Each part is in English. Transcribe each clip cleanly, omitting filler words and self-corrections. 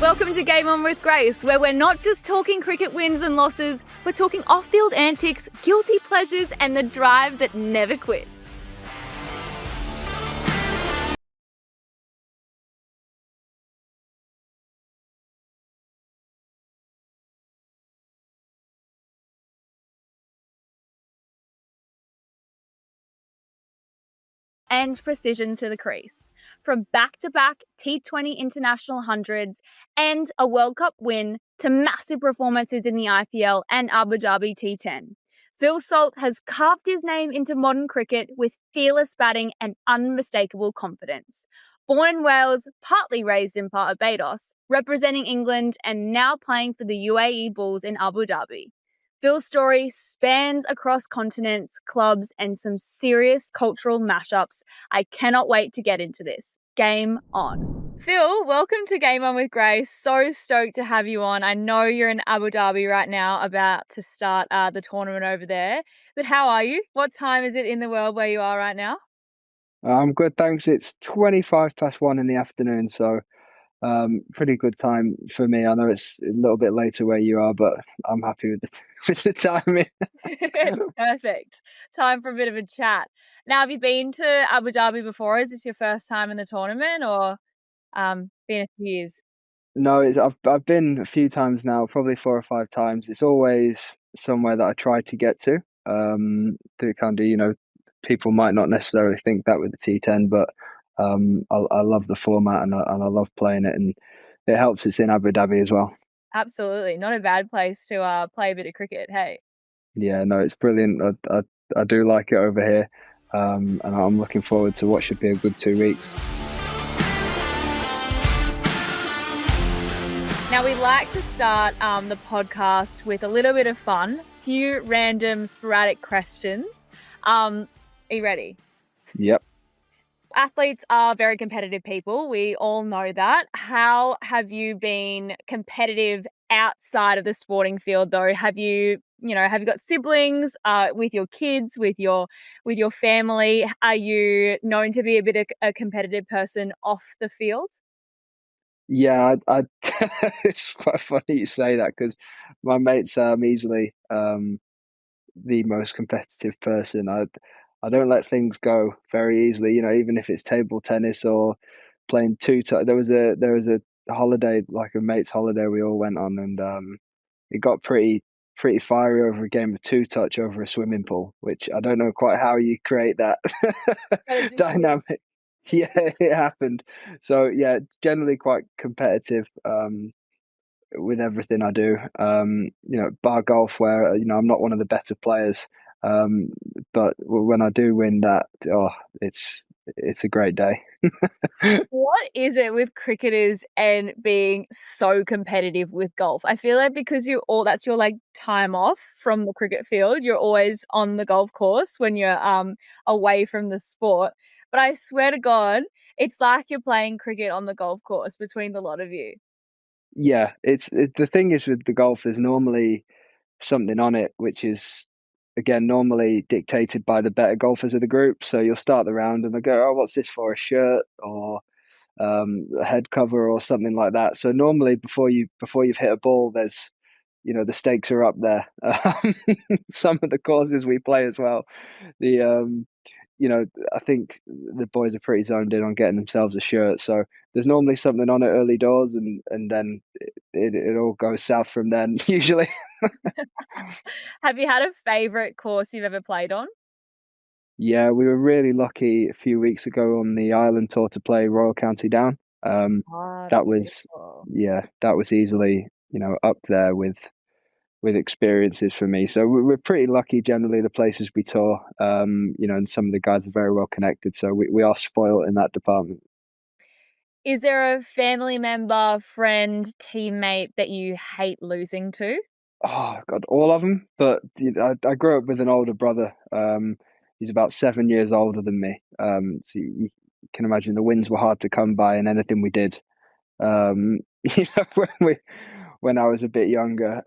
Welcome to Game On with Grace, where we're not just talking cricket wins and losses, we're talking off-field antics, guilty pleasures, and the drive that never quits. And precision to the crease. From back-to-back T20 international hundreds and a World Cup win to massive performances in the IPL and Abu Dhabi T10. Phil Salt has carved his name into modern cricket with fearless batting and unmistakable confidence. Born in Wales, partly raised in Barbados, representing England and now playing for the UAE Bulls in Abu Dhabi. Phil's story spans across continents, clubs, and some serious cultural mashups. I cannot wait to get into this. Game on. Phil, welcome to Game On with Grace. So stoked to have you on. I know you're in Abu Dhabi right now, about to start the tournament over there. But how are you? What time is it in the world where you are right now? I'm good, thanks. It's 1:25 in the afternoon, so pretty good time for me. I know it's a little bit later where you are, but I'm happy with the timing. Perfect. Time for a bit of a chat. Now, have you been to Abu Dhabi before? Is this your first time in the tournament, or been a few years? No, I've been a few times now, probably 4 or 5 times. It's always somewhere that I try to get to. To kind of, people might not necessarily think that with the T10, but I love the format and I love playing it, and it helps it's in Abu Dhabi as well. Absolutely. Not a bad place to play a bit of cricket, hey? Yeah, no, it's brilliant. I do like it over here, and I'm looking forward to what should be a good 2 weeks. Now, we like to start the podcast with a little bit of fun, a few random sporadic questions. Are you ready? Yep. Athletes are very competitive people. We all know that. How have you been competitive outside of the sporting field, though? Have you got siblings with your kids, with your family? Are you known to be a bit of a competitive person off the field? Yeah, it's quite funny you say that because my mates say I'm easily the most competitive person. I don't let things go very easily. Even if it's table tennis or playing there was a holiday, like a mate's holiday, we all went on, and it got pretty fiery over a game of two touch over a swimming pool, which I don't know quite how you create that dynamic. Yeah, it happened. So yeah, generally quite competitive with everything I do. Bar golf, where I'm not one of the better players, but when I do win that, it's a great day. What is it with cricketers and being so competitive with golf? I feel like because that's your like time off from the cricket field, you're always on the golf course when you're away from the sport. But I swear to God, it's like you're playing cricket on the golf course between the lot of you. Yeah, the thing is with the golf, there's normally something on it, which is again normally dictated by the better golfers of the group. So you'll start the round and they'll go, "Oh, what's this for? A shirt or a head cover or something like that." So normally before you've hit a ball, there's the stakes are up there. Some of the courses we play as well, the I think the boys are pretty zoned in on getting themselves a shirt. So there's normally something on it early doors, and then it all goes south from then usually. Have you had a favourite course you've ever played on? Yeah, we were really lucky a few weeks ago on the Ireland tour to play Royal County Down. That was that was easily up there with experiences for me. So we're pretty lucky generally the places we tour, and some of the guys are very well connected. So we are spoiled in that department. Is there a family member, friend, teammate that you hate losing to? Oh God, all of them. But I grew up with an older brother. He's about 7 years older than me. So you can imagine the wins were hard to come by in anything we did. When I was a bit younger.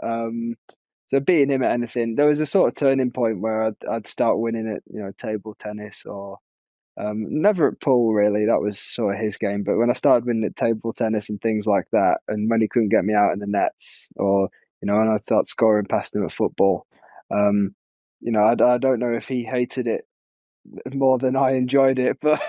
So beating him at anything, there was a sort of turning point where I'd start winning at table tennis or Never at pool really. That was sort of his game. But when I started winning at table tennis and things like that, and when he couldn't get me out in the nets, or when I started scoring past him at football, um, I don't know if he hated it more than I enjoyed it, but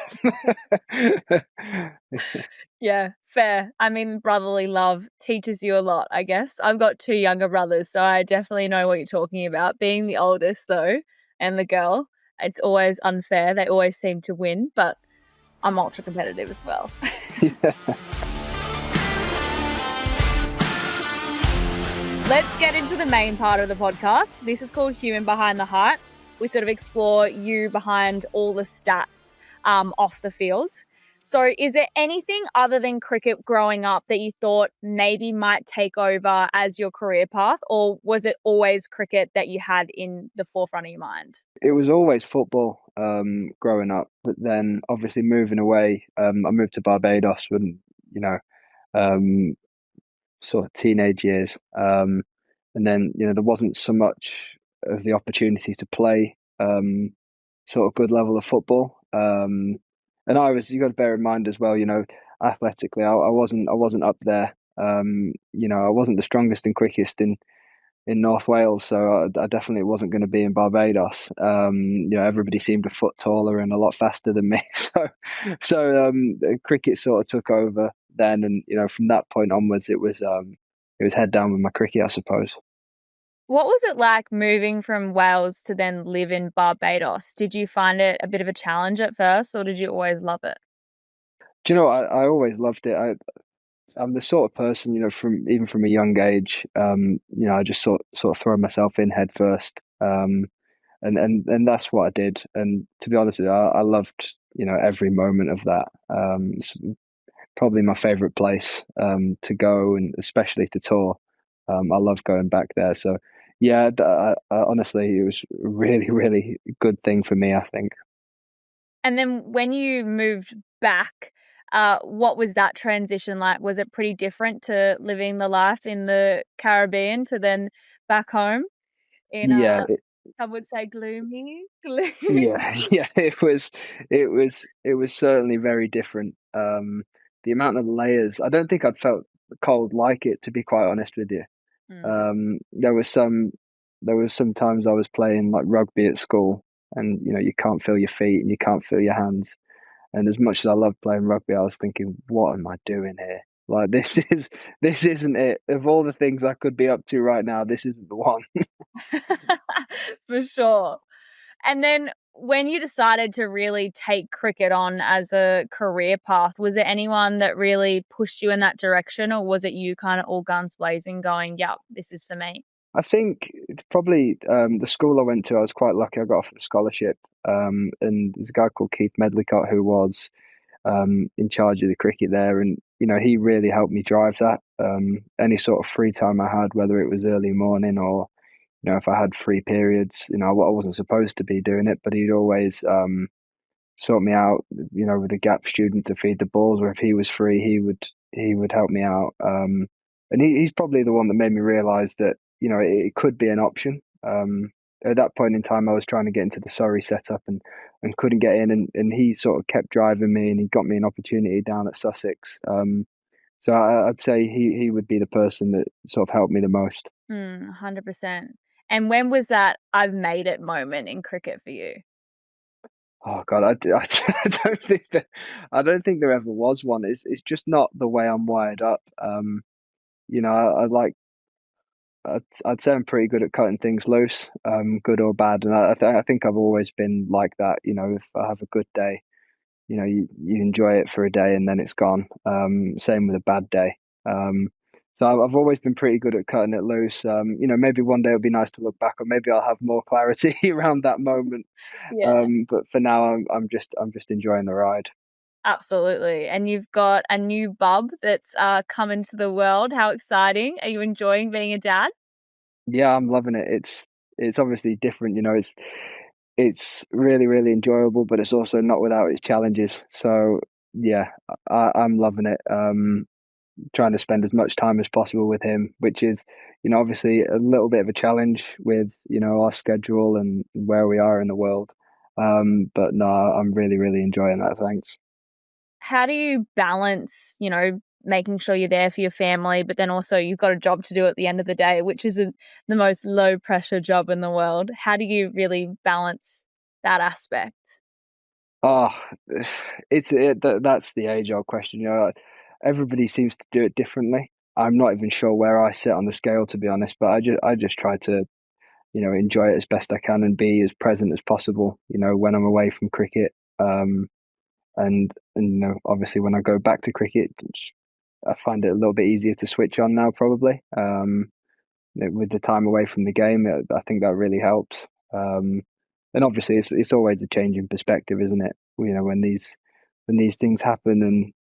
Yeah, fair. I mean, brotherly love teaches you a lot, I guess. I've got two younger brothers, so I definitely know what you're talking about. Being the oldest, though, and the girl, it's always unfair. They always seem to win, but I'm ultra competitive as well. yeah. Let's get into the main part of the podcast. This is called Human Behind the Heart. We sort of explore you behind all the stats off the field. So is there anything other than cricket growing up that you thought maybe might take over as your career path, or was it always cricket that you had in the forefront of your mind? It was always football growing up, but then obviously moving away, I moved to Barbados when um, sort of teenage years, and then there wasn't so much of the opportunities to play sort of good level of football. And you got to bear in mind as well, athletically, I wasn't up there. I wasn't the strongest and quickest in North Wales, so I definitely wasn't going to be in Barbados. Everybody seemed a foot taller and a lot faster than me, so cricket sort of took over then, and from that point onwards, it was head down with my cricket, I suppose. What was it like moving from Wales to then live in Barbados? Did you find it a bit of a challenge at first, or did you always love it? Do you know, I always loved it. I'm the sort of person, from a young age, I just sort of throw myself in head first, and that's what I did. And to be honest with you, I loved every moment of that. It's probably my favorite place to go, and especially to tour. I love going back there. So yeah, honestly, it was a really really good thing for me, I think. And then when you moved back, what was that transition like? Was it pretty different to living the life in the Caribbean to then back home in Yeah, some would say gloomy, gloomy? yeah, yeah. It was certainly very different. The amount of layers. I don't think I'd felt cold like it, to be quite honest with you. Mm. There was some times I was playing like rugby at school, and you can't feel your feet and you can't feel your hands. And as much as I love playing rugby, I was thinking, what am I doing here? Like this isn't it. Of all the things I could be up to right now, this isn't the one. For sure. And then when you decided to really take cricket on as a career path, was there anyone that really pushed you in that direction, or was it you kind of all guns blazing going, yeah, this is for me? I think it's probably the school I went to. I was quite lucky. I got offered a scholarship, and there's a guy called Keith Medlicott who was in charge of the cricket there, and he really helped me drive that. Any sort of free time I had, whether it was early morning or if I had free periods, I wasn't supposed to be doing it, but he'd always sort me out, with a gap student to feed the balls, or if he was free, he would help me out. And he's probably the one that made me realise that it could be an option. At that point in time, I was trying to get into the Surrey setup and couldn't get in, and he sort of kept driving me, and he got me an opportunity down at Sussex. So I'd say he would be the person that sort of helped me the most. 100%. And when was that I've made it moment in cricket for you? Oh God, I don't think there ever was one. It's just not the way I'm wired up. I like I'd say I'm pretty good at cutting things loose, good or bad, and I think I've always been like that. If I have a good day, you enjoy it for a day and then it's gone. Same with a bad day. So I've always been pretty good at cutting it loose. Maybe one day it'll be nice to look back, or maybe I'll have more clarity around that moment. Yeah, But for now, I'm just enjoying the ride. absolutely. And you've got a new bub that's come into the world. How exciting. Are you enjoying being a dad? Yeah, I'm loving it. It's obviously different. It's really really enjoyable, but it's also not without its challenges. So yeah, I'm loving it. Trying to spend as much time as possible with him, which is, obviously a little bit of a challenge with, our schedule and where we are in the world. But no, I'm really, really enjoying that. Thanks. How do you balance, making sure you're there for your family, but then also you've got a job to do at the end of the day, which isn't the most low pressure job in the world? How do you really balance that aspect? Oh, that's the age old question. Everybody seems to do it differently. I'm not even sure where I sit on the scale, to be honest. But I just try to enjoy it as best I can and be as present as possible. When I'm away from cricket, and obviously when I go back to cricket, I find it a little bit easier to switch on now, probably. With the time away from the game, I think that really helps. Um, and obviously, it's always a change in perspective, isn't it? When these things happen, and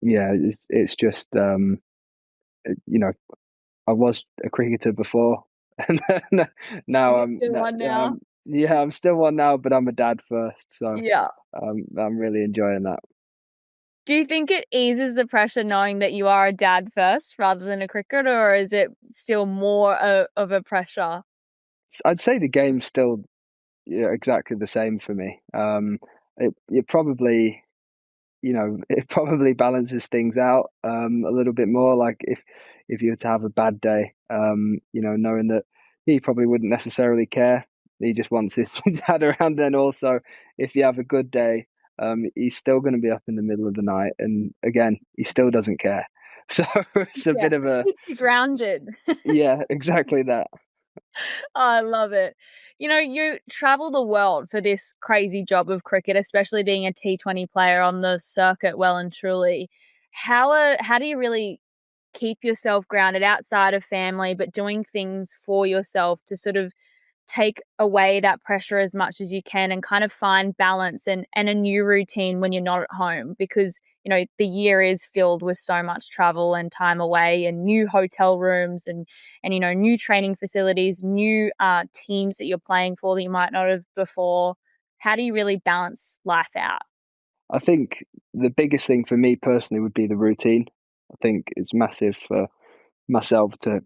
yeah, it's just you know I was a cricketer before, and now You're I'm still on now? yeah, I'm still one now, but I'm a dad first, so Yeah. I'm really enjoying that. Do you think it eases the pressure knowing that you are a dad first rather than a cricketer, or is it still more of a pressure? I'd say the game's still, yeah, exactly the same for me. It probably, it probably balances things out a little bit more. Like if you were to have a bad day, knowing that he probably wouldn't necessarily care. He just wants his dad around. Then also, if you have a good day, he's still going to be up in the middle of the night, and again, he still doesn't care. So it's a Yeah, bit of a, keep you grounded. yeah, exactly that. I love it. You travel the world for this crazy job of cricket, especially being a T20 player on the circuit well and truly. How do you really keep yourself grounded outside of family, but doing things for yourself to sort of take away that pressure as much as you can and kind of find balance and a new routine when you're not at home? Because the year is filled with so much travel and time away and new hotel rooms and new training facilities, new teams that you're playing for that you might not have before. How do you really balance life out? I think the biggest thing for me personally would be the routine. I think it's massive for myself to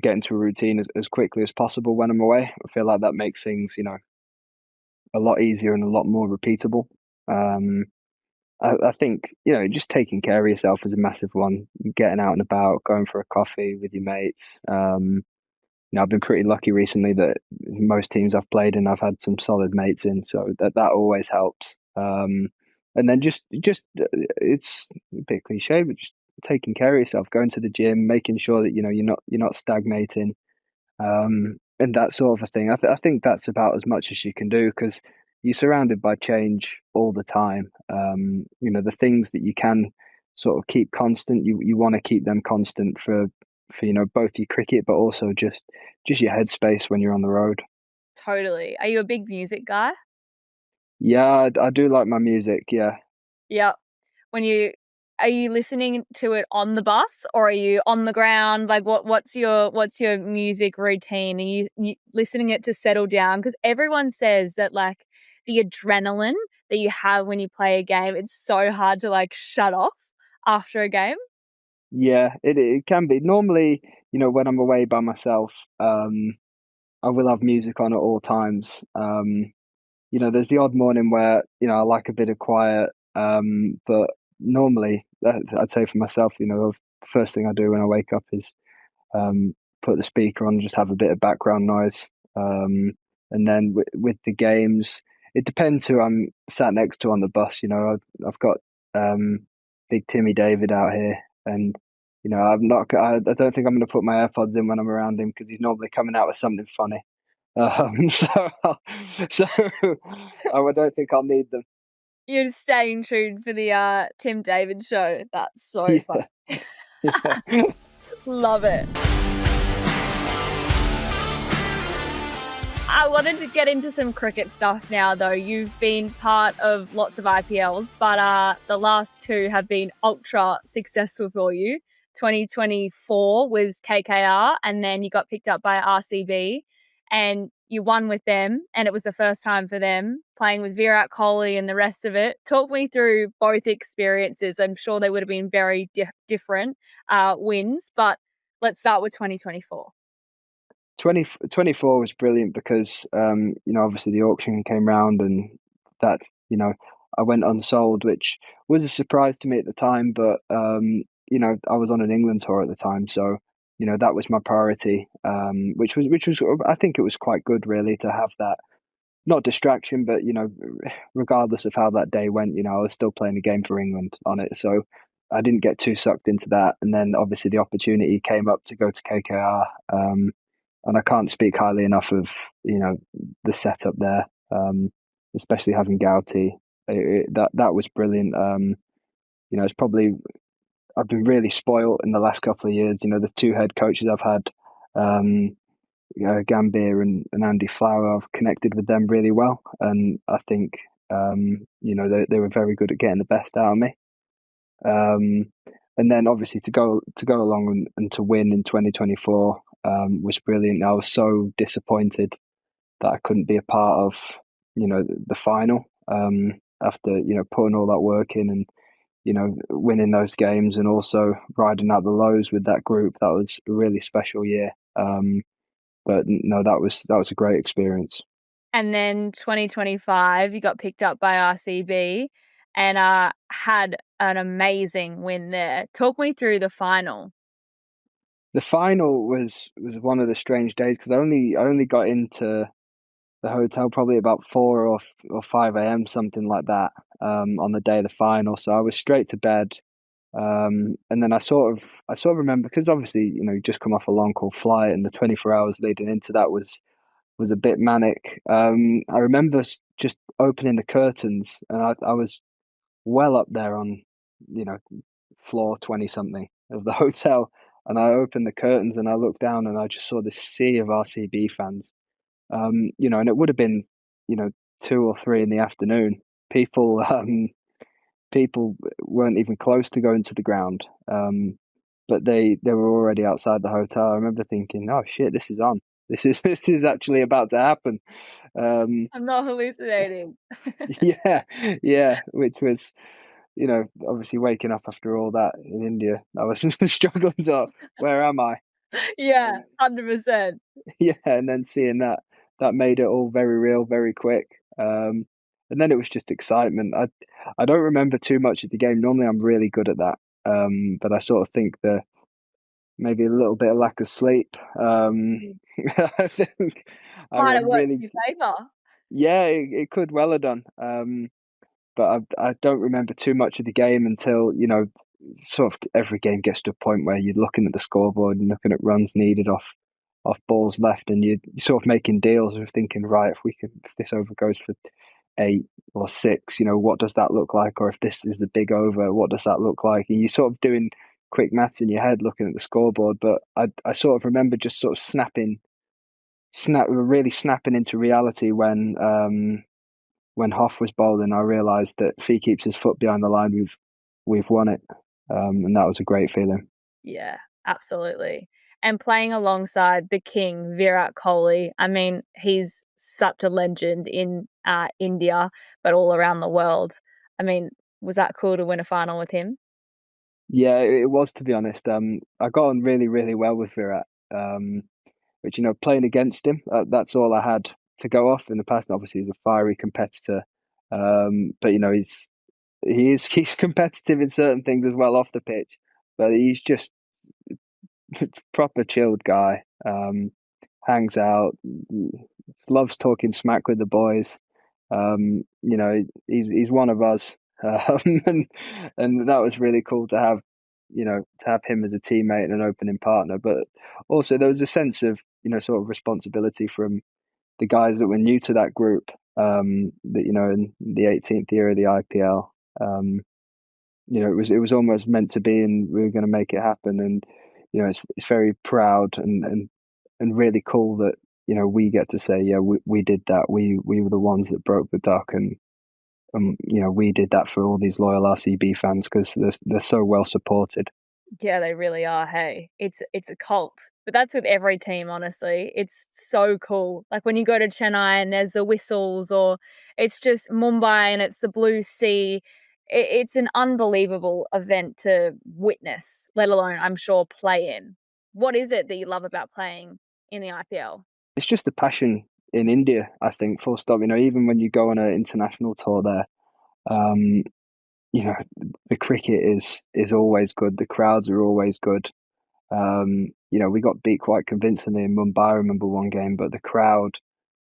get into a routine as quickly as possible when I'm away. I feel like that makes things, a lot easier and a lot more repeatable. Um, I think, just taking care of yourself is a massive one. Getting out and about, going for a coffee with your mates. I've been pretty lucky recently that most teams I've played in, I've had some solid mates in, so that always helps. And then just it's a bit cliche, but just taking care of yourself, going to the gym, making sure that you're not stagnating, and that sort of a thing. I think that's about as much as you can do because you're surrounded by change all the time. The things that you can sort of keep constant, you want to keep them constant for both your cricket, but also just your headspace when you're on the road. Totally. Are you a big music guy? Yeah, I do like my music. Yeah, Yeah. When you Are you listening to it on the bus or are you on the ground? Like what's your music routine? Are you listening it to settle down? Because everyone says that like the adrenaline that you have when you play a game, it's so hard to like shut off after a game. yeah, it can be. Normally, when I'm away by myself, I will have music on at all times. There's the odd morning where, I like a bit of quiet. But normally, I'd say for myself, the first thing I do when I wake up is put the speaker on, just have a bit of background noise. And then with the games, it depends who I'm sat next to on the bus. I've got big Timmy David out here, and I'm not. I don't think I'm going to put my AirPods in when I'm around him because he's normally coming out with something funny. So, so I don't think I'll need them. You're staying tuned for the Tim David show. That's so fun. Yeah, yeah. Love it. I wanted to get into some cricket stuff now, though. You've been part of lots of IPLs, but the last two have been ultra successful for you. 2024 was KKR, and then you got picked up by RCB, and you won with them, and it was the first time for them playing with Virat Kohli and the rest of it. Talk me through both experiences. I'm sure they would have been very different wins, but let's start with 2024. 2024 was brilliant because obviously the auction came round and that you know I went unsold, which was a surprise to me at the time. But I was on an England tour at the time, so that was my priority. Which was I think it was quite good really to have that, not distraction, but regardless of how that day went, I was still playing a game for England on it, so I didn't get too sucked into that. And then obviously the opportunity came up to go to KKR, and I can't speak highly enough of the setup there, especially having Gouty. That was brilliant. It's probably I've been really spoilt in the last couple of years. The two head coaches I've had. Gambier and Andy Flower, I've connected with them really well, and I think they were very good at getting the best out of me. And then obviously to go along and to win in 2024 was brilliant. I was so disappointed that I couldn't be a part of the final after putting all that work in and winning those games and also riding out the lows with that group. That was a really special year. But no, that was a great experience. And then 2025, you got picked up by RCB and had an amazing win there. Talk me through the final. The final was one of the strange days because I only got into the hotel probably about 4 or 5 a.m., something like that, on the day of the final. So I was straight to bed. And then I sort of remember because obviously you just come off a long haul flight and the 24 hours leading into that was a bit manic. I remember just opening the curtains, and I was well up there on, you know, floor 20 something of the hotel. And I opened the curtains and I looked down and I just saw this sea of RCB fans. And it would have been, 2 or 3 in the afternoon. People, people weren't even close to going to the ground. But they were already outside the hotel. I remember thinking, "Oh shit, this is on. This is this is actually about to happen." Um, I'm not hallucinating. yeah, yeah, which was obviously waking up after all that in India. I was struggling to where am I? Yeah, And 100%. yeah, and then seeing that made it all very real, very quick. And then it was just excitement. I don't remember too much of the game. Normally, I'm really good at that. But I sort of think the maybe a little bit of lack of sleep. I think I Might have worked in really, your favour. yeah, it could well have done. But I don't remember too much of the game until sort of every game gets to a point where you're looking at the scoreboard and looking at runs needed off balls left, and you're sort of making deals of thinking, right, if this over goes for 8 or 6, what does that look like? Or if this is a big over, what does that look like? And you're sort of doing quick maths in your head looking at the scoreboard. But I sort of remember just sort of really snapping into reality when Hoff was bowling. I realised that if he keeps his foot behind the line, we've won it, and that was a great feeling. Yeah, absolutely. And playing alongside the king, Virat Kohli. I mean, he's such a legend in India, but all around the world. I mean, was that cool to win a final with him? Yeah, it was, to be honest. I got on really, really well with Virat. Which playing against him, that's all I had to go off in the past. And obviously, he's a fiery competitor, but he's competitive in certain things as well off the pitch. But he's just proper chilled guy. Hangs out, loves talking smack with the boys. He's one of us, and that was really cool to have. To have him as a teammate and an opening partner, but also there was a sense of sort of responsibility from the guys that were new to that group. That in the 18th year of the IPL, it was almost meant to be, and we were going to make it happen. And it's very proud and really cool that we get to say, yeah, we did that. We were the ones that broke the duck, and we did that for all these loyal RCB fans because they're so well supported. Yeah, they really are. Hey, it's a cult. But that's with every team, honestly. It's so cool. Like when you go to Chennai and there's the whistles, or it's just Mumbai and it's the blue sea. It's an unbelievable event to witness, let alone, I'm sure, play in. What is it that you love about playing in the IPL? It's just the passion in India, I think, full stop. Even when you go on an international tour there, um, you know, the cricket is always good. The crowds are always good. We got beat quite convincingly in Mumbai. I remember one game, but the crowd,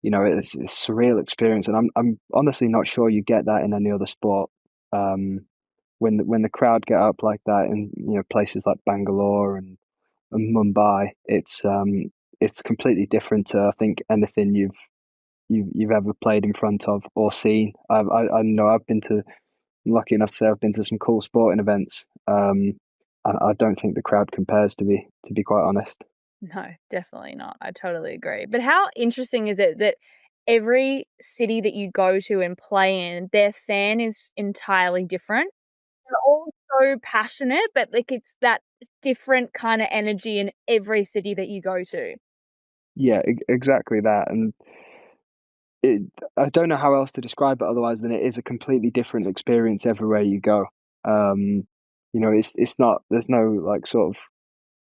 it's a surreal experience, and I'm honestly not sure you get that in any other sport. When the crowd get up like that in places like Bangalore and Mumbai, it's completely different to I think anything you've ever played in front of or seen. I know I'm lucky enough to say I've been to some cool sporting events. And I don't think the crowd compares to be quite honest. No, definitely not. I totally agree. But how interesting is it that every city that you go to and play in, their fan is entirely different? They're all so passionate, but like it's that different kind of energy in every city that you go to. Yeah, exactly that. And it, I don't know how else to describe it otherwise than it is a completely different experience everywhere you go. It's not, there's no like sort of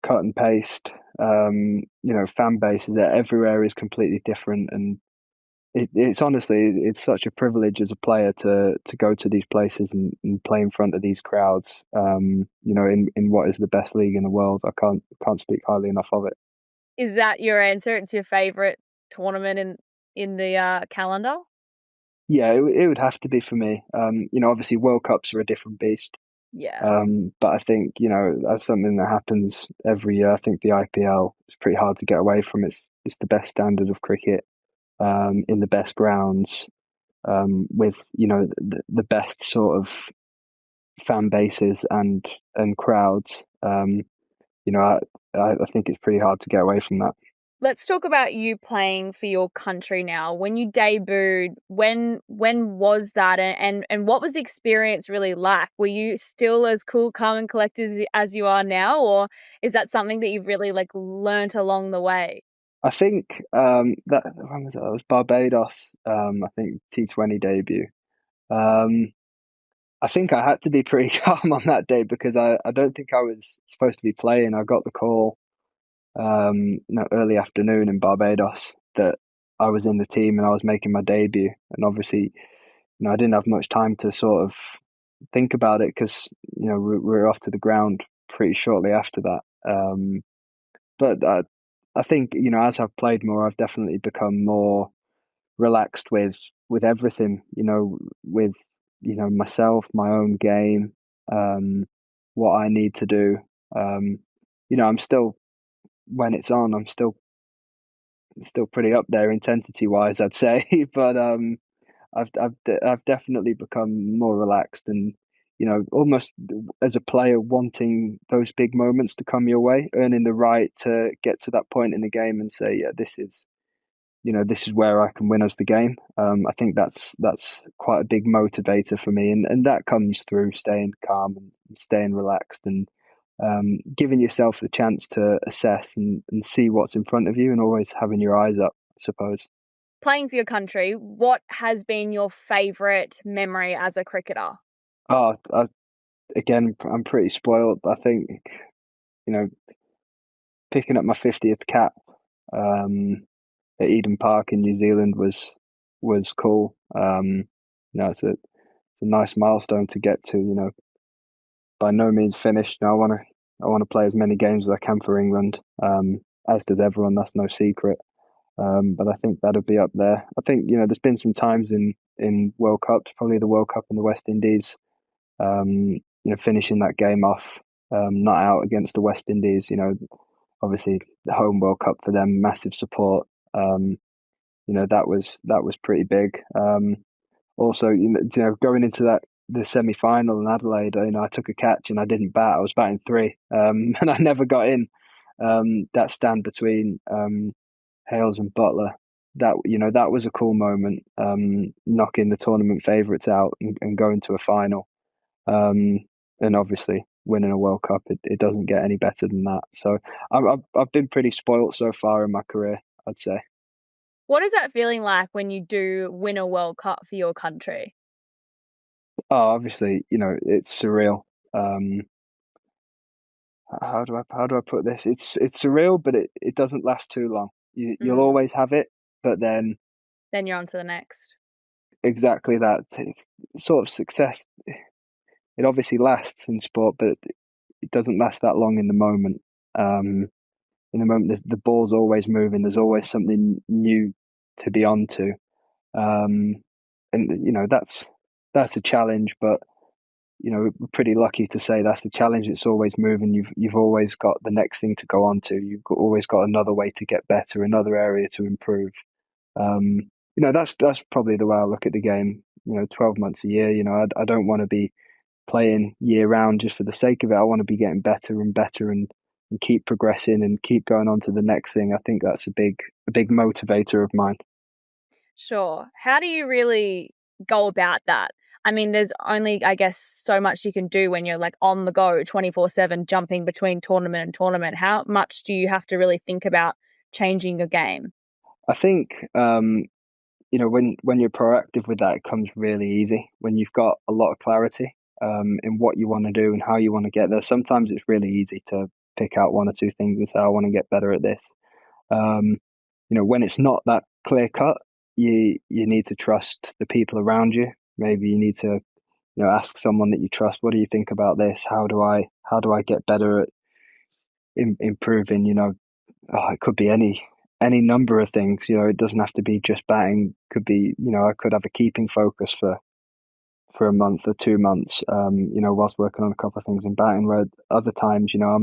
cut and paste, fan bases. Everywhere is completely different, and it's honestly it's such a privilege as a player to go to these places and play in front of these crowds. In what is the best league in the world. I can't speak highly enough of it. Is that your answer? It's your favorite tournament in the calendar? Yeah, it would have to be for me. Obviously World Cups are a different beast. Yeah. But I think, that's something that happens every year. I think the IPL is pretty hard to get away from. It's the best standard of cricket, in the best grounds, with, the best sort of fan bases and crowds. I think it's pretty hard to get away from that. Let's talk about you playing for your country now. When you debuted, when was that, and what was the experience really like? Were you still as cool, calm, and collected as you are now, or is that something that you've really like learnt along the way? I think that when was it? It was Barbados. I think T20 debut. Um, I think I had to be pretty calm on that day because I don't think I was supposed to be playing. I got the call early afternoon in Barbados that I was in the team and I was making my debut. And obviously, I didn't have much time to sort of think about it because we were off to the ground pretty shortly after that. But I think as I've played more, I've definitely become more relaxed with everything. With myself, my own game, um, what I need to do. Um, I'm still when it's on, I'm still pretty up there intensity wise, I'd say. But I've definitely become more relaxed and almost as a player wanting those big moments to come your way, earning the right to get to that point in the game and say, yeah, this is where I can win us the game. I think that's quite a big motivator for me, and that comes through staying calm and staying relaxed and giving yourself the chance to assess and see what's in front of you, and always having your eyes up, I suppose. Playing for your country, what has been your favourite memory as a cricketer? Oh, again, I'm pretty spoiled. I think you know picking up my 50th cap um, at Eden Park in New Zealand was cool. It's a nice milestone to get to. By no means finished. I want to play as many games as I can for England. As does everyone. That's no secret. But I think that'll be up there. I think there's been some times in World Cups, probably the World Cup in the West Indies. Finishing that game off, not out against the West Indies. Obviously the home World Cup for them, massive support. That was pretty big. Also, going into the semi final in Adelaide, I took a catch and I didn't bat. I was batting three, and I never got in. That stand between Hales and Butler, that was a cool moment. Knocking the tournament favourites out and going to a final. Um, and obviously winning a World Cup, it doesn't get any better than that. So I've been pretty spoilt so far in my career, I'd say. What is that feeling like when you do win a World Cup for your country? Oh, obviously, it's surreal. Um, how do I put this? It's surreal, but it doesn't last too long. You'll Mm. always have it, but then Then you're on to the next. exactly that sort of success. It obviously lasts in sport, but it doesn't last that long in the moment. Um, in the moment, the ball's always moving. There's always something new to be onto, um, and that's a challenge. But we're pretty lucky to say that's the challenge. It's always moving. You've always got the next thing to go on to. Always got another way to get better, another area to improve. That's probably the way I look at the game. 12 months a year. I don't want to be playing year round just for the sake of it. I want to be getting better and better and keep progressing and keep going on to the next thing. I think that's a big motivator of mine. Sure. How do you really go about that? I mean, there's only, I guess, so much you can do when you're like on the go 24/7, jumping between tournament and tournament. How much do you have to really think about changing your game? I think when you're proactive with that, it comes really easy. When you've got a lot of clarity in what you want to do and how you want to get there. Sometimes it's really easy to pick out one or two things and say, I want to get better at this. Um, when it's not that clear cut, you need to trust the people around you. Maybe you need to ask someone that you trust. What do you think about this? How do I get better at improving? It could be any number of things. It doesn't have to be just batting. Could be I could have a keeping focus for a month or 2 months. Whilst working on a couple of things in batting. Where other times, I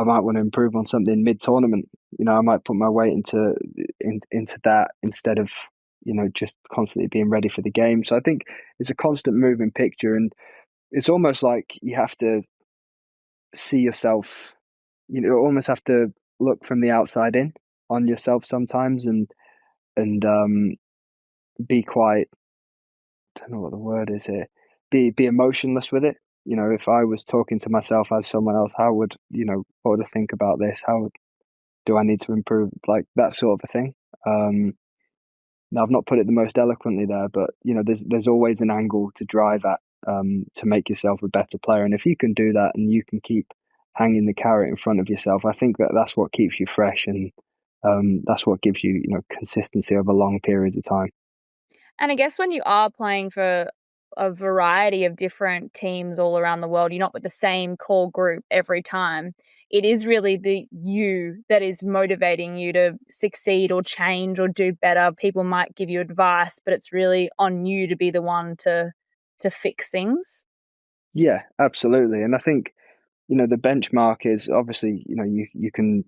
might want to improve on something mid tournament. I might put my weight into that instead of just constantly being ready for the game. So I think it's a constant moving picture, and it's almost like you have to see yourself. Almost have to look from the outside in on yourself sometimes, and be quite. I don't know what the word is here. Be emotionless with it. If I was talking to myself as someone else, how would what would I think about this? How do I need to improve? Like that sort of a thing. Um, Now, I've not put it the most eloquently there, but there's always an angle to drive at to make yourself a better player, and if you can do that and you can keep hanging the carrot in front of yourself, I think that's what keeps you fresh, and that's what gives you consistency over long periods of time. And I guess when you are playing for a variety of different teams all around the world, you're not with the same core group every time. It is really the you that is motivating you to succeed or change or do better. People might give you advice, but it's really on you to be the one to fix things. Yeah, absolutely, and I think the benchmark is obviously you can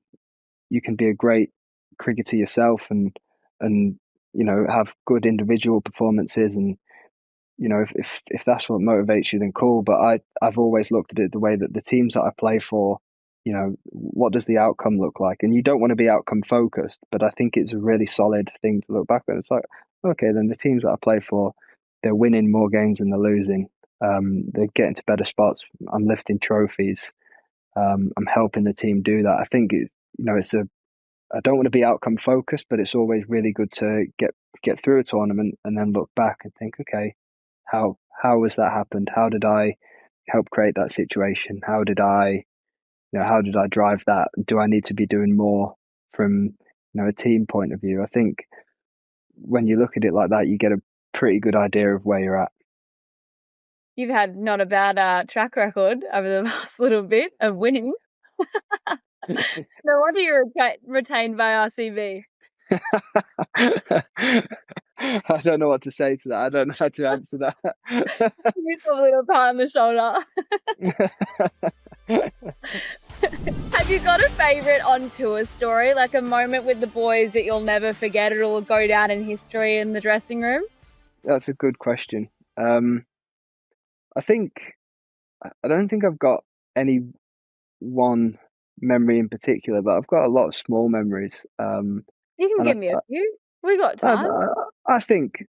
be a great cricketer yourself and have good individual performances, and if that's what motivates you, then cool. But I've always looked at it the way that the teams that I play for, what does the outcome look like? And you don't want to be outcome focused, but I think it's a really solid thing to look back at. It's like, okay, then the teams that I play for, they're winning more games than they're losing. They're getting to better spots. I'm lifting trophies. I'm helping the team do that. I think it's a. I don't want to be outcome focused, but it's always really good to get through a tournament and then look back and think, okay, how has that happened? How did I help create that situation? How did I drive that? Do I need to be doing more from a team point of view? I think when you look at it like that, you get a pretty good idea of where you're at. You've had not a bad track record over the last little bit of winning. No wonder you're retained by RCB. I don't know what to say to that. I don't know how to answer that. Smooth a little pat on the shoulder. Have you got a favourite on tour story, like a moment with the boys that you'll never forget? It'll go down in history in the dressing room. That's a good question. I think I don't think I've got any one memory in particular, but I've got a lot of small memories. You can And give me a few. We got I, time. I think,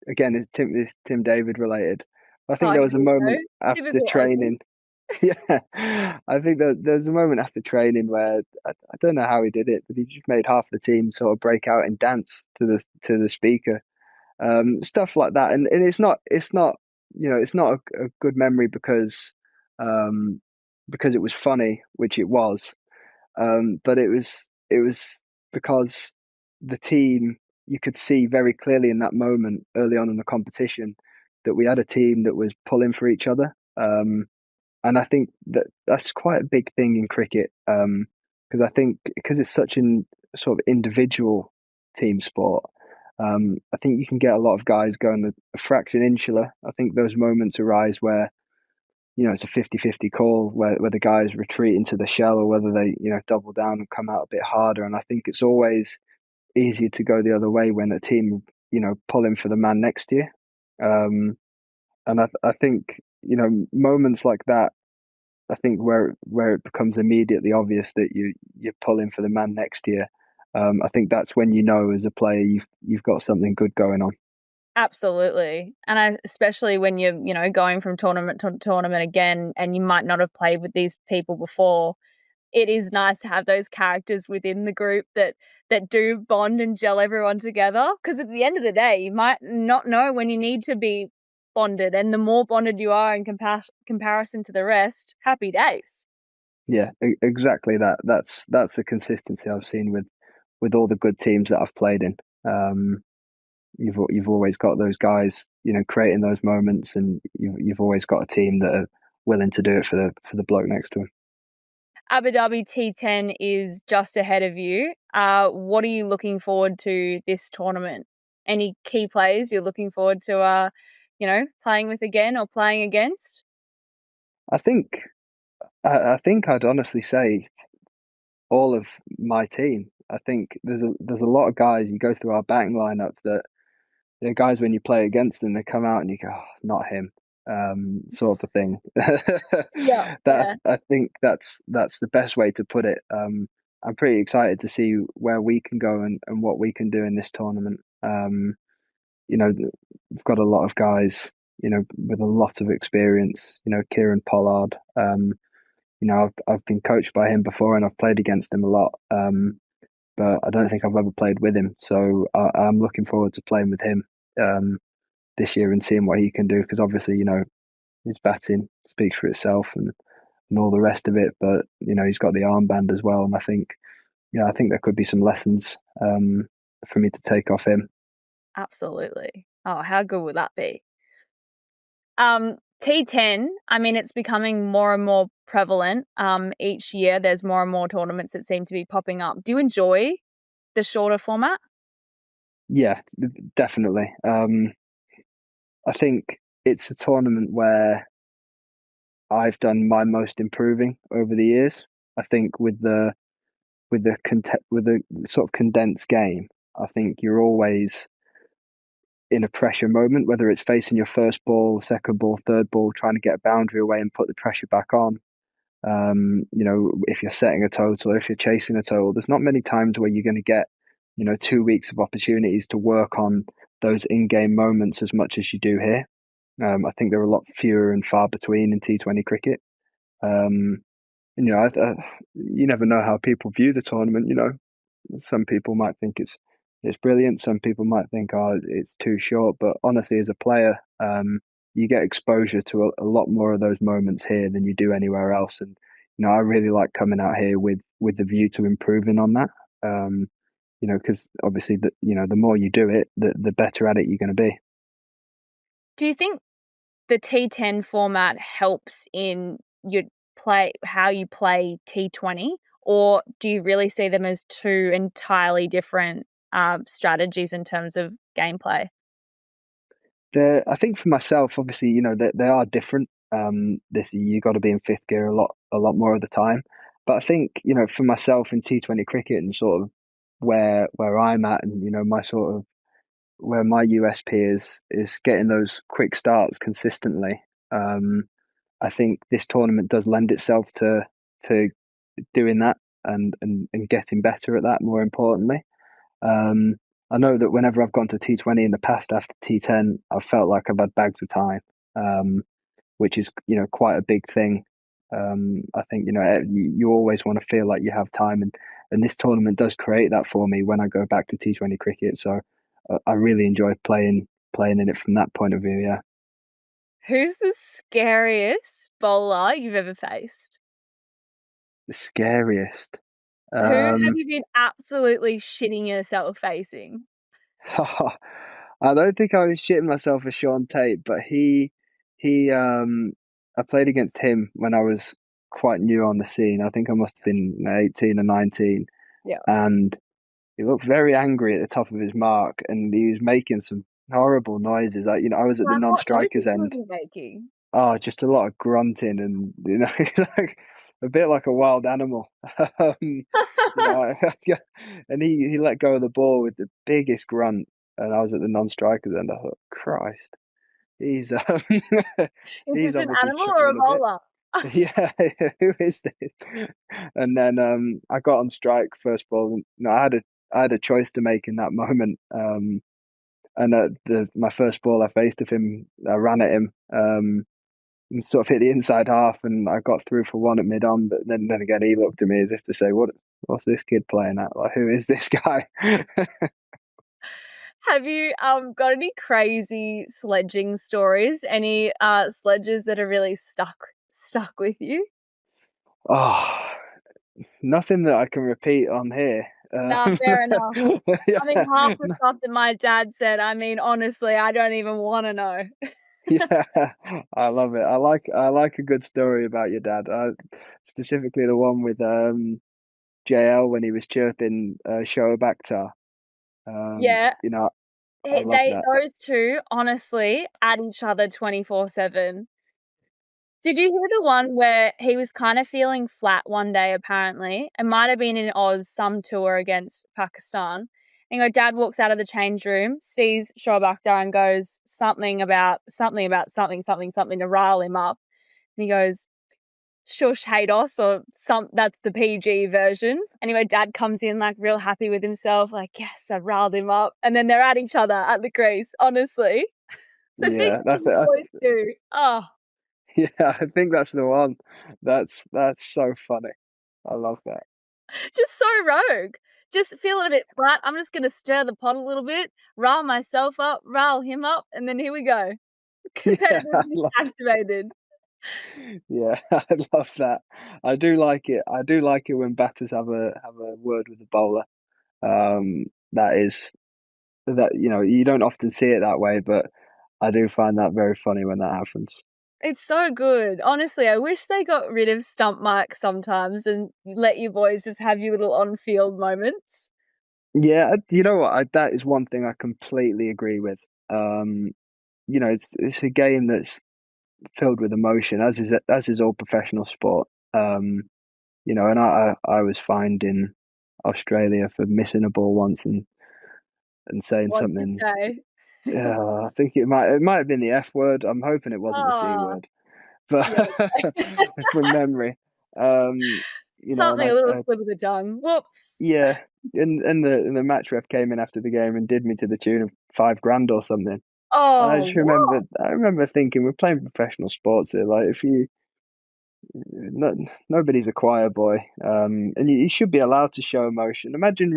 again, it's Tim David related. I Oh, think here there was a we go. moment after Typical Aussie. training. Yeah, I think that there's a moment after training where I don't know how he did it, but he just made half the team sort of break out and dance to the speaker, stuff like that. And it's not it's not a good memory because um, because it was funny, which it was, but it was because the team, you could see very clearly in that moment early on in the competition that we had a team that was pulling for each other. And I think that that's quite a big thing in cricket, because I think because it's such an sort of individual team sport. I think you can get a lot of guys going a fraction insular. I think those moments arise where it's a 50-50 call where the guys retreat into the shell or whether they double down and come out a bit harder. And I think it's always easier to go the other way when a team pulling for the man next to you. Um, and I think moments like that. I think where it becomes immediately obvious that you're pulling for the man next year. I think that's when as a player you've got something good going on. Absolutely. And especially when you're, going from tournament to tournament again and you might not have played with these people before, it is nice to have those characters within the group that do bond and gel everyone together. Because at the end of the day, you might not know when you need to be bonded, and the more bonded you are in comparison to the rest, happy days. Yeah, exactly that. That's a consistency I've seen with all the good teams that I've played in. You've always got those guys, creating those moments, and you've always got a team that are willing to do it for the bloke next to him. Abu Dhabi T10 is just ahead of you. What are you looking forward to this tournament? Any key players you're looking forward to, playing with again or playing against? I think I think I'd honestly say all of my team. I think there's a lot of guys you go through our batting lineup that guys when you play against them they come out and you go, oh, not him, sort of thing. Yeah, That yeah. I think that's the best way to put it. I'm pretty excited to see where we can go and what we can do in this tournament. We've got a lot of guys, with a lot of experience. Kieran Pollard. I've been coached by him before and I've played against him a lot. But I don't think I've ever played with him. So I'm looking forward to playing with him um, this year and seeing what he can do. Because obviously, his batting speaks for itself and all the rest of it. But he's got the armband as well, and I think there could be some lessons for me to take off him. Absolutely. Oh, how good would that be? T10, I mean, it's becoming more and more prevalent. Each year there's more and more tournaments that seem to be popping up. Do you enjoy the shorter format? Yeah, definitely. I think it's a tournament where I've done my most improving over the years. I think with the sort of condensed game, I think you're always in a pressure moment, whether it's facing your first ball, second ball, third ball, trying to get a boundary away and put the pressure back on. If you're setting a total or if you're chasing a total, there's not many times where you're going to get, 2 weeks of opportunities to work on those in-game moments as much as you do here. I think there are a lot fewer and far between in T20 cricket. Um, you never know how people view the tournament. Some people might think it's brilliant. Some people might think, oh, it's too short. But honestly, as a player, you get exposure to a lot more of those moments here than you do anywhere else. And I really like coming out here with the view to improving on that. Because obviously, the more you do it, the better at it you're going to be. Do you think the T10 format helps in your how you play T20, or do you really see them as two entirely different strategies in terms of gameplay? I think for myself, obviously, they are different. This you got to be in fifth gear a lot more of the time. But I think for myself in T20 cricket and sort of where I'm at, and my sort of where my USP is getting those quick starts consistently. Um, I think this tournament does lend itself to doing that and getting better at that. More importantly, um, I know that whenever I've gone to T20 in the past after T10, I've felt like I've had bags of time, um, which is quite a big thing. I think you always want to feel like you have time, and this tournament does create that for me when I go back to T20 cricket. So I really enjoy playing in it from that point of view. Yeah. Who's the scariest bowler you've ever faced? The scariest. Who have Um, you been absolutely shitting yourself facing? I don't think I was shitting myself for Sean Tate, but he I played against him when I was quite new on the scene. I think I must have been 18 or 19, Yeah. and he looked very angry at the top of his mark, and he was making some horrible noises. Like, I was at the Like, what non-strikers noises was end. he making? Oh, just a lot of grunting, and like a bit like a wild animal. um, and he let go of the ball with the biggest grunt, and I was at the non-strikers end. I thought, Christ, he's Is he's this an obviously animal or a chuckling a bit. bowler? Yeah, who is this? And then I got on strike first ball. And, I had a choice to make in that moment. And my first ball I faced of him, I ran at him. And sort of hit the inside half, and I got through for one at mid on. But then again, he looked at me as if to say, what's this kid playing at? Like, who is this guy?" Have you got any crazy sledging stories? Any sledges that are really stuck with you? Oh, nothing that I can repeat on here. Nah, fair enough. I mean, Yeah, half the stuff that my dad said, I mean, honestly, I don't even want to know. yeah, I love it. I like a good story about your dad. Specifically the one with JL when he was chirping Shoaib Akhtar. Yeah, I love that. those two honestly at each other 24/7. Did you hear the one where he was kind of feeling flat one day, apparently? It might have been in Oz, some tour against Pakistan. And Dad walks out of the change room, sees Shoaib Akhtar and goes something to rile him up. And he goes, Shush Haydos, or that's the PG version. Anyway, Dad comes in like real happy with himself, like, yes, I riled him up. And then they're at each other at the crease, honestly. The things Yeah, that you boys do. Oh, yeah, I think that's the one. That's so funny. I love that. just so rogue. Just feeling a bit flat. I'm just going to stir the pot a little bit, rile myself up, rile him up, and then here we go. Yeah, Competitively activated. yeah, I love that. I do like it. I do like it when batters have a word with the bowler. That is that you don't often see it that way, but I do find that very funny when that happens. It's so good. Honestly, I wish they got rid of Stump Mike sometimes and let you boys just have your little on-field moments. Yeah, you know what? That is one thing I completely agree with. Um, it's a game that's filled with emotion, as is all professional sport. And I was fined in Australia for missing a ball once and saying What did you something. say? I think it might have been the F word. I'm hoping it wasn't the C Oh, word, but yeah. from memory, um, and Something a little slip of the tongue. Whoops. yeah, and the match ref came in after the game and did me to the tune of $5,000 or something. And Oh, what? I remember thinking, we're playing professional sports here. Like, if you, no, nobody's a choir boy, and you should be allowed to show emotion. Imagine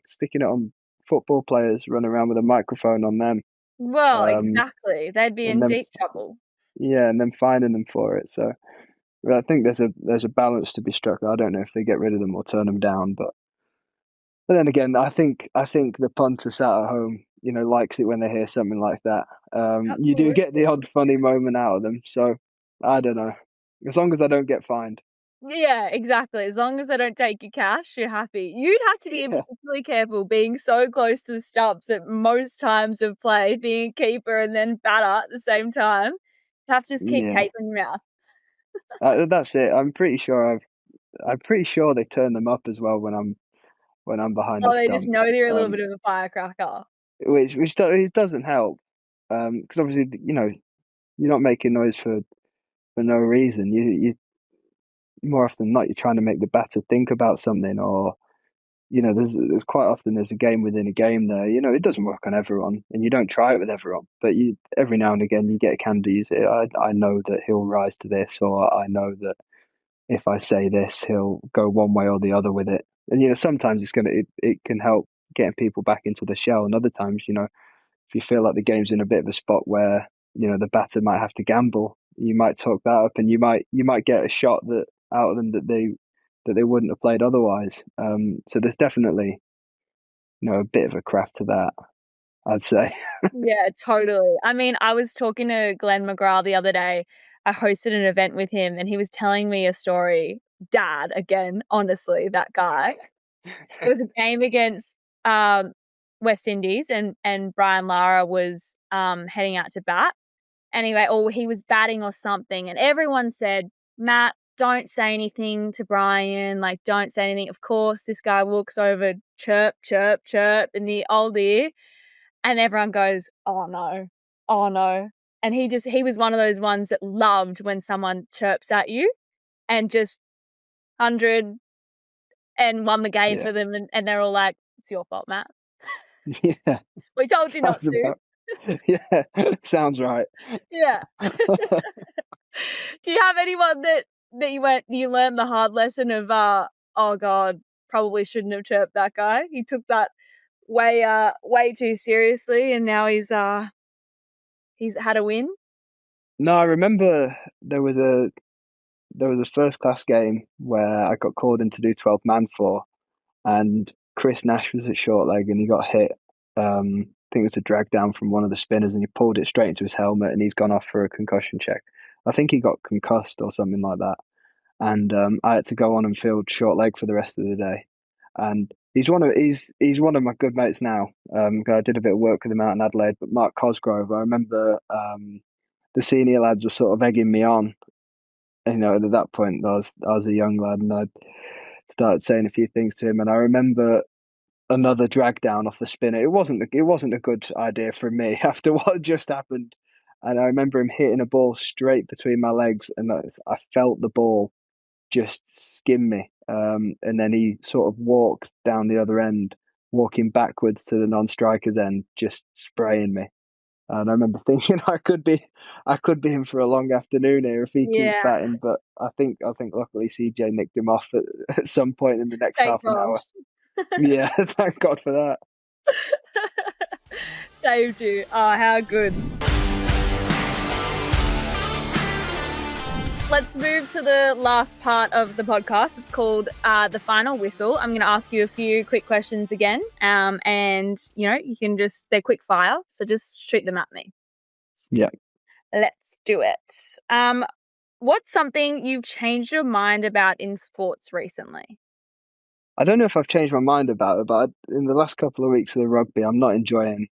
sticking it on football players, running around with a microphone on them, Well, um, exactly. They'd be and in then deep trouble. yeah, and then fining them for it. So well, I think there's a balance to be struck. I don't know if they get rid of them or turn them down, but then again, I think the punter sat at home, likes it when they hear something like that. You do get the Absolutely. odd funny moment out of them, so I don't know. As long as I don't get fined. Yeah, exactly. As long as they don't take your cash, you're happy. You'd have to be Yeah, particularly careful being so close to the stumps at most times of play, being a keeper and then batter at the same time. You have to just keep yeah. tape in your mouth. That's it. I'm pretty sure they turn them up as well when I'm behind Oh, the they just stump. know they're a little Um, bit of a firecracker. it doesn't help. Because obviously, you're not making noise for no reason. You more often than not, you're trying to make the batter think about something, or there's quite often there's a game within a game there. It doesn't work on everyone, and you don't try it with everyone. But you every now and again you get a candidate. You say, I know that he'll rise to this, or I know that if I say this, he'll go one way or the other with it. And sometimes it can help getting people back into the shell, and other times, if you feel like the game's in a bit of a spot where the batter might have to gamble, you might talk that up, and you might get a shot that out of them that that they wouldn't have played otherwise. So there's definitely, a bit of a craft to that, I'd say. Yeah, totally. I mean, I was talking to Glenn McGrath the other day. I hosted an event with him and he was telling me a story. Dad, again, honestly, that guy. It was a game against West Indies and Brian Lara was heading out to bat. Anyway, or he was batting or something, and everyone said, Matt, don't say anything to Brian, like don't say anything. Of course, this guy walks over, chirp, chirp, chirp in the old ear, and everyone goes, oh no, oh no. And he was one of those ones that loved when someone chirps at you and just 100 and won the game Yeah. for them, and they're all like, it's your fault, Matt. Yeah. We told you not Sounds to. about, yeah, sounds right. Yeah. Do you have anyone that you learned the hard lesson of oh god, probably shouldn't have chirped that guy? He took that way too seriously and now he's had a win? No, I remember there was a first class game where I got called in to do 12 man for, and Chris Nash was at short leg and he got hit. I think it was a drag down from one of the spinners and he pulled it straight into his helmet and he's gone off for a concussion check. I think he got concussed or something like that. And I had to go on and field short leg for the rest of the day. And he's one of my good mates now. I did a bit of work with him out in Adelaide. But Mark Cosgrove, I remember the senior lads were sort of egging me on. At that point I was a young lad and I started saying a few things to him. And I remember another drag down off the spinner. It wasn't a good idea for me after what had just happened. And I remember him hitting a ball straight between my legs, and I felt the ball just skim me. And then he sort of walked down the other end, walking backwards to the non-striker's end, just spraying me. And I remember thinking I could be in for a long afternoon here if he keeps Yeah. batting. But I think luckily CJ nicked him off at some point in the next Thank half an hour. gosh. Yeah, thank God for that. Saved you. Oh, how good. Let's move to the last part of the podcast. It's called the final whistle. I'm going to ask you a few quick questions again, and you can they're quick fire, so just shoot them at me. Yeah. Let's do it. What's something you've changed your mind about in sports recently? I don't know if I've changed my mind about it, but in the last couple of weeks of the rugby, I'm not enjoying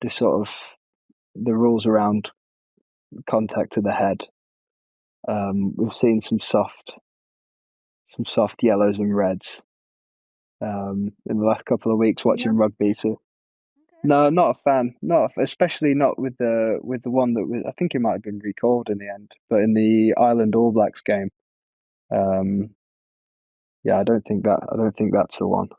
this sort of the rules around contact to the head. We've seen some soft yellows and reds in the last couple of weeks watching rugby. So Okay. no, not a fan. Especially not with the one that I think it might have been recalled in the end, but in the Ireland All Blacks game. Yeah, I don't think that's the one.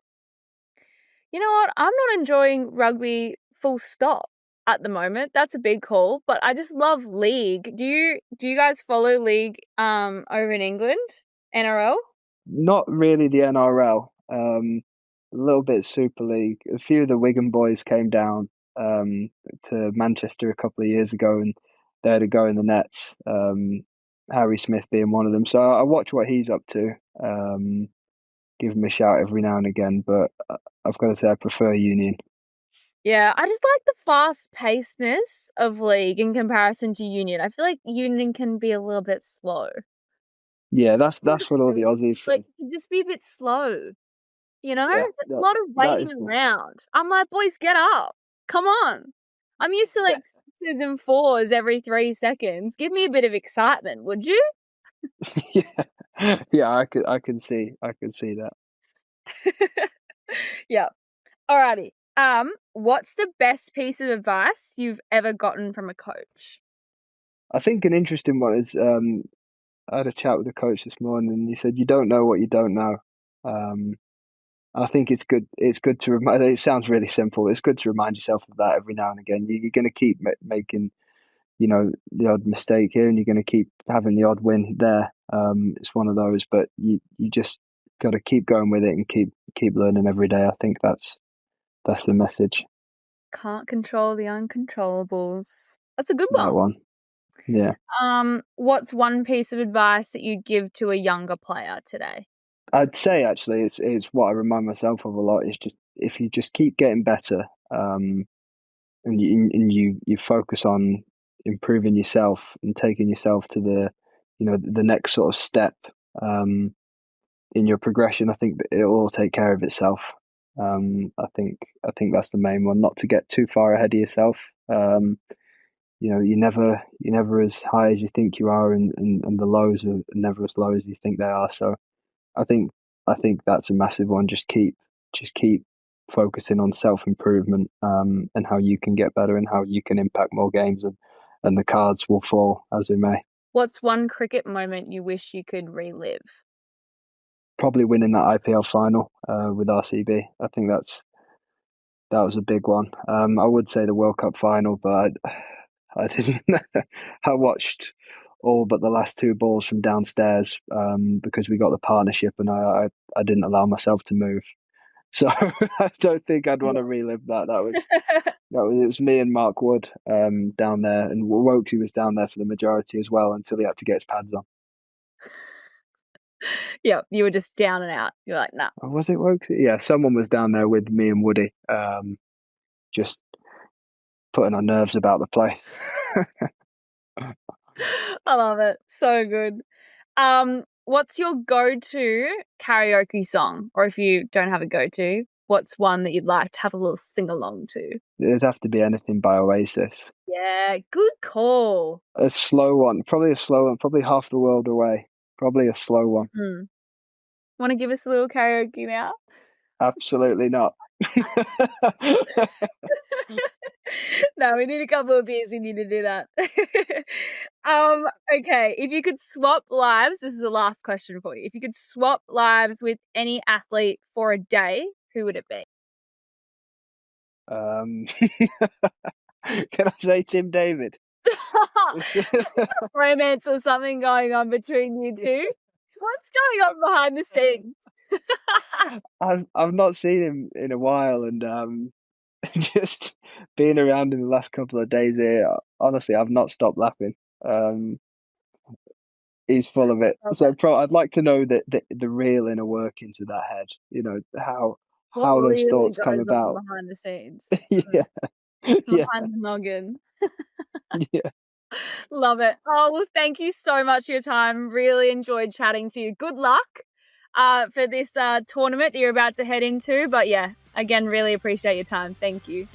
You know what? I'm not enjoying rugby full stop at the moment. That's a big call, but I just love league. Do you guys follow league over in England? NRL? Not really the NRL. A little bit Super League. A few of the Wigan boys came down to Manchester a couple of years ago, and they had a go in the nets. Harry Smith being one of them. So I watch what he's up to. Give him a shout every now and again, but I've got to say I prefer Union. Yeah, I just like the fast-pacedness of league in comparison to Union. I feel like Union can be a little bit slow. Yeah, that's what all the Honestly, Aussies say. like, it can just be a bit slow, you know? Yeah, There's a lot of that waiting is around. I'm like, boys, get up. Come on. I'm used to like 6s and 4s every 3 seconds. Give me a bit of excitement, would you? yeah. I can see that. Yeah. Alrighty. What's the best piece of advice you've ever gotten from a coach? I think an interesting one is I had a chat with the coach this morning, and he said, "You don't know what you don't know." I think it's good. It's good to remind. It sounds really simple. It's good to remind yourself of that every now and again. You're going to keep making, the odd mistake here, and you're going to keep having the odd win there. It's one of those, but you just got to keep going with it and keep learning every day. I think that's the message. Can't control the uncontrollables. That's a good That one. one. Yeah. What's one piece of advice that you'd give to a younger player today? I'd say actually it's what I remind myself of a lot is just if you just keep getting better, and you focus on improving yourself and taking yourself to the next sort of step in your progression, I think that it'll all take care of itself. I think that's the main one, not to get too far ahead of yourself. You're never as high as you think you are, and the lows are never as low as you think they are. So I think I think that's a massive one. Just keep focusing on self improvement, and how you can get better and how you can impact more games, and the cards will fall as they may. What's one cricket moment you wish you could relive? Probably winning that IPL final with RCB. I think that was a big one. I would say the World Cup final, but I didn't. I watched all but the last two balls from downstairs because we got the partnership, and I didn't allow myself to move. So I don't think I'd want to relive that. It was me and Mark Wood down there, and Woki was down there for the majority as well until he had to get his pads on. Yeah, you were just down and out. You're like, nah. Oh, was it Woki? Yeah, someone was down there with me and Woody, just putting our nerves about the play. I love it. So good. What's your go-to karaoke song? Or if you don't have a go-to, what's one that you'd like to have a little sing-along to? It'd have to be anything by Oasis. Yeah, good call. A slow one, probably Half the World Away. Probably a slow one. Want to give us a little karaoke now? Absolutely not. No, we need a couple of beers. We need to do that. Okay, if you could swap lives, this is the last question for you. If you could swap lives with any athlete for a day, who would it be? Can I say Tim David? Romance or something going on between you two? What's going on behind the scenes? I've not seen him in a while, and just being around him the last couple of days here, honestly, I've not stopped laughing. He's full of it. So I'd like to know the real inner workings of that head. How What those really thoughts goes come on about. behind the scenes? Yeah, yeah, Behind the noggin. yeah. Love it. Oh, well, thank you so much for your time. Really enjoyed chatting to you. Good luck for this tournament that you're about to head into. But yeah, again, really appreciate your time. Thank you.